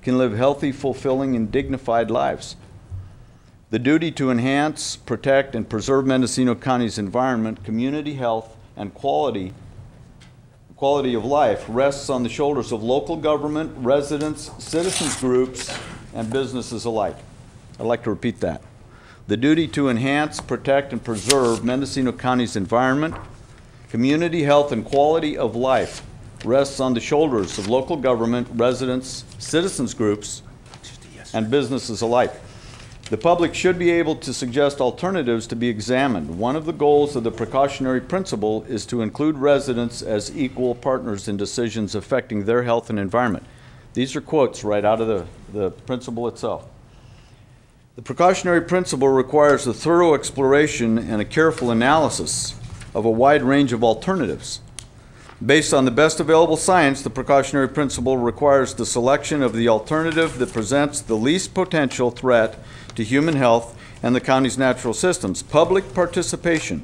can live healthy, fulfilling, and dignified lives. The duty to enhance, protect, and preserve Mendocino County's environment, community health, and quality of life rests on the shoulders of local government, residents, citizens groups, and businesses alike. I'd like to repeat that. The duty to enhance, protect, and preserve Mendocino County's environment, community health, and quality of life rests on the shoulders of local government, residents, citizens groups, and businesses alike. The public should be able to suggest alternatives to be examined. One of the goals of the precautionary principle is to include residents as equal partners in decisions affecting their health and environment. These are quotes right out of the principle itself. The precautionary principle requires a thorough exploration and a careful analysis of a wide range of alternatives. Based on the best available science, the precautionary principle requires the selection of the alternative that presents the least potential threat to human health and the county's natural systems. Public participation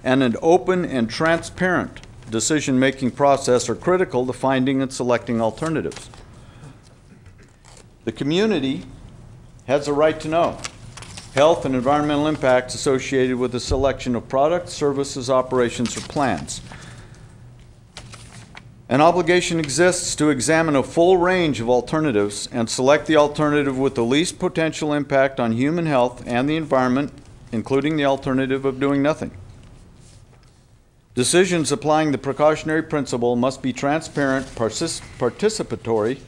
and an open and transparent decision-making process are critical to finding and selecting alternatives. The community has a right to know health and environmental impacts associated with the selection of products, services, operations, or plans. An obligation exists to examine a full range of alternatives and select the alternative with the least potential impact on human health and the environment, including the alternative of doing nothing. Decisions applying the precautionary principle must be transparent, participatory,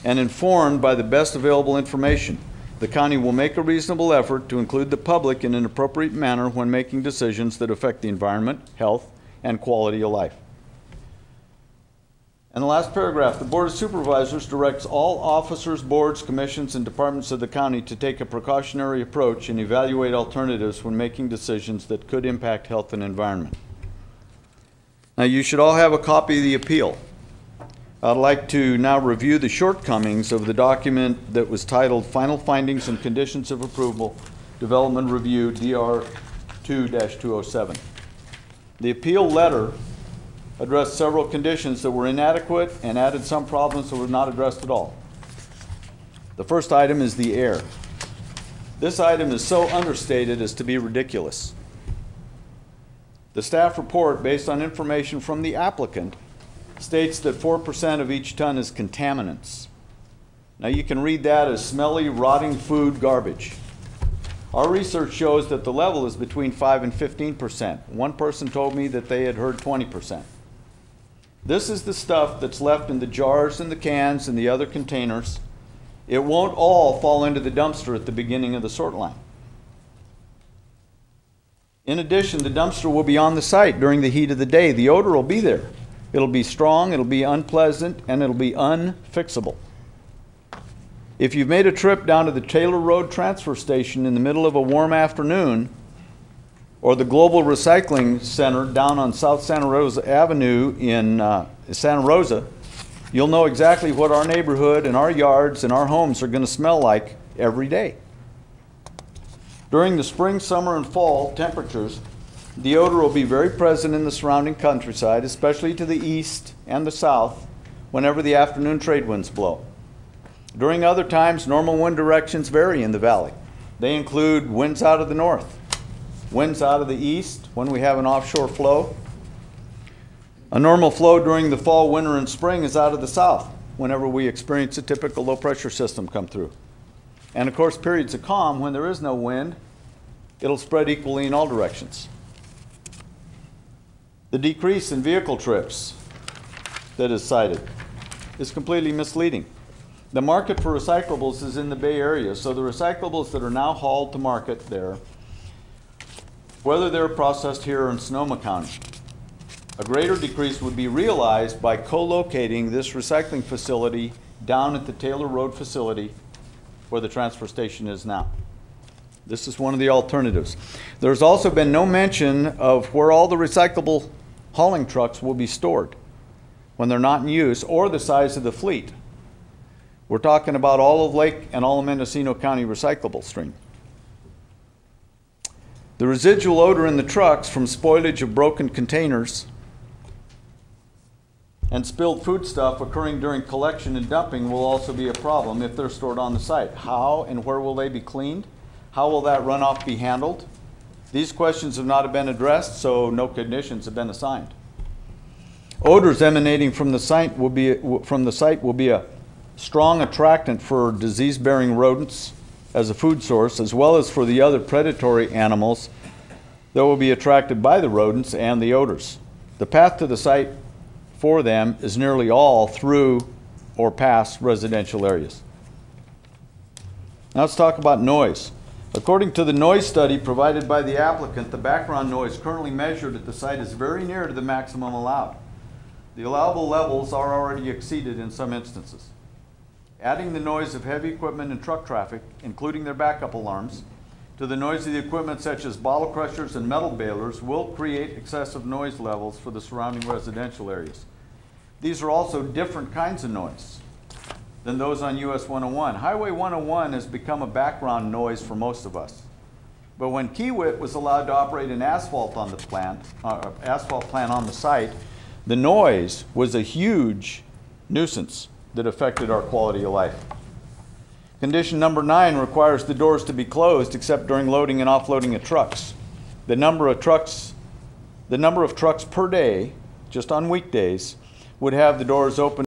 and informed by the best available information. The county will make a reasonable effort to include the public in an appropriate manner when making decisions that affect the environment, health, and quality of life. And the last paragraph, the Board of Supervisors directs all officers, boards, commissions, and departments of the county to take a precautionary approach and evaluate alternatives when making decisions that could impact health and environment. Now, you should all have a copy of the appeal. I'd like to now review the shortcomings of the document that was titled Final Findings and Conditions of Approval, Development Review, DR 2-207. The appeal letter addressed several conditions that were inadequate and added some problems that were not addressed at all. The first item is the air. This item is so understated as to be ridiculous. The staff report, based on information from the applicant, states that 4% of each ton is contaminants. Now you can read that as smelly, rotting food garbage. Our research shows that the level is between 5 and 15%. One person told me that they had heard 20%. This is the stuff that's left in the jars and the cans and the other containers. It won't all fall into the dumpster at the beginning of the sort line. In addition, the dumpster will be on the site during the heat of the day. The odor will be there. It'll be strong, it'll be unpleasant, and it'll be unfixable. If you've made a trip down to the Taylor Road transfer station in the middle of a warm afternoon, or the Global Recycling Center down on South Santa Rosa Avenue in Santa Rosa, you'll know exactly what our neighborhood and our yards and our homes are going to smell like every day. During the spring, summer, and fall temperatures, the odor will be very present in the surrounding countryside, especially to the east and the south, whenever the afternoon trade winds blow. During other times, normal wind directions vary in the valley. They include winds out of the north, winds out of the east when we have an offshore flow. A normal flow during the fall, winter, and spring is out of the south whenever we experience a typical low pressure system come through. And of course, periods of calm, when there is no wind, it'll spread equally in all directions. The decrease in vehicle trips that is cited is completely misleading. The market for recyclables is in the Bay Area, so the recyclables that are now hauled to market there, whether they're processed here or in Sonoma County, a greater decrease would be realized by co-locating this recycling facility down at the Taylor Road facility where the transfer station is now. This is one of the alternatives. There's also been no mention of where all the recyclable hauling trucks will be stored when they're not in use, or the size of the fleet. We're talking about all of Lake and all of Mendocino County recyclable stream. The residual odor in the trucks from spoilage of broken containers And spilled foodstuff occurring during collection and dumping will also be a problem if they're stored on the site. How and where will they be cleaned? How will that runoff be handled? These questions have not been addressed, so no conditions have been assigned. Odors emanating from the site will be a strong attractant for disease-bearing rodents as a food source, as well as for the other predatory animals that will be attracted by the rodents and the odors. The path to the site for them is nearly all through or past residential areas. Now let's talk about noise. According to the noise study provided by the applicant, the background noise currently measured at the site is very near to the maximum allowed. The allowable levels are already exceeded in some instances. Adding the noise of heavy equipment and truck traffic, including their backup alarms, to the noise of the equipment such as bottle crushers and metal balers will create excessive noise levels for the surrounding residential areas. These are also different kinds of noise than those on US 101. Highway 101 has become a background noise for most of us. But when Kiewit was allowed to operate an asphalt plant on the site, the noise was a huge nuisance that affected our quality of life. Condition number 9 requires the doors to be closed except during loading and offloading of trucks. The number of trucks per day, just on weekdays, would have the doors open